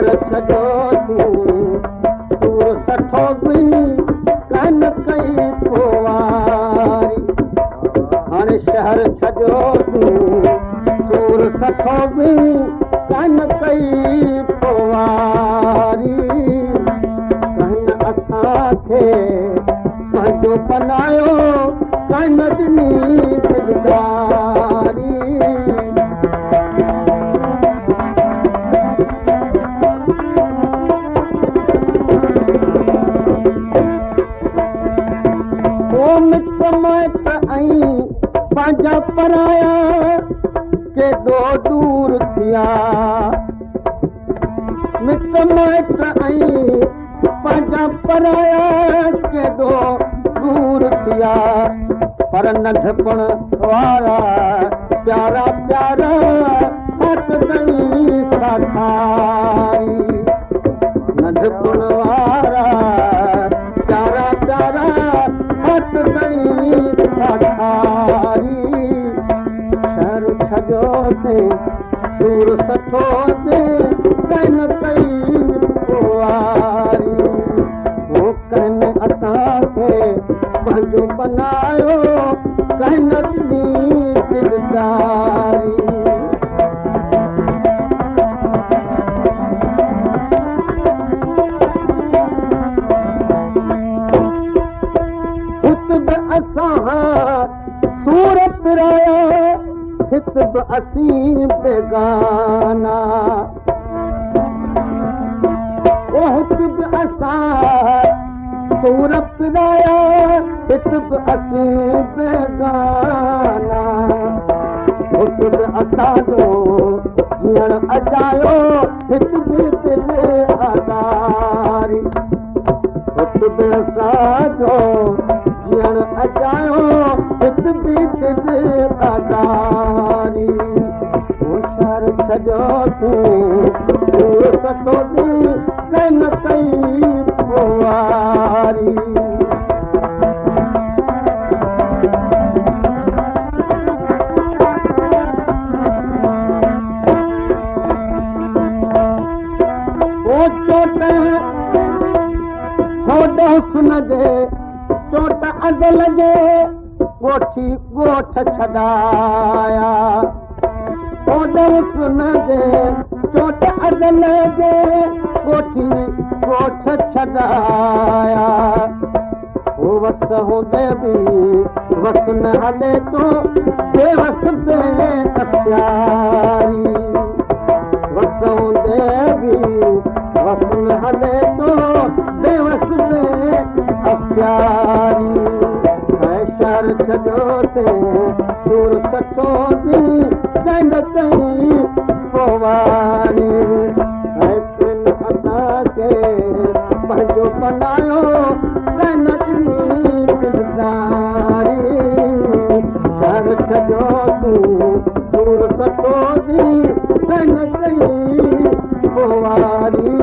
शहर छॾो सूर सठो बि कन कई पोवारी हाणे शहर छॾो सूर सठो बि कन कई पोवारी कन असांखे पंहिंजो बनायो कन ॾिनी दिलदारी पंहिंजा पराया केॾो दूर थिया मिट माइट ऐं पंहिंजा पराया केॾो दूर थिया पर नंढपण वारा प्यारा प्यारा हथ ॾेई साथाई नंढपण वारा प्यारा प्यारा हथ ॾेई साथाई शहर छॾो सूर सठो कन कई पोवारी हो कन असांखे पंहिंजो बनायो कन ॾिनी दिलदारी सूरत राया हित बि असीं बेगाना हित बि असां सूरत राया हित बि असीं बेगाना हित बि असांजो जीअण अजायो हित बि दिल आधारी हित बि असांजो जीअण अजायो हित बि दिल आधारी होशियार छॾो सूर सठो बि कन कई पोवारी चोट सुनजे चोट अध लॻे ॻोठी ॻोठ छॾाया ओॾो सुनजे चोट अध लॻे ॻोठी ॻोठ छॾाया हो वस हूंदे बि वस न हले थो बेवस बेअख्तियारी वस हूंदे बि वस न हले थो बेवस बेअख्तियारी शहर छॾो सूर सठो बि कन कई पोवारी असांखे पंहिंजो बनायो कन ॾिनी दिलदारी शहर छॾो सूर सठो बि कन कई पोवारी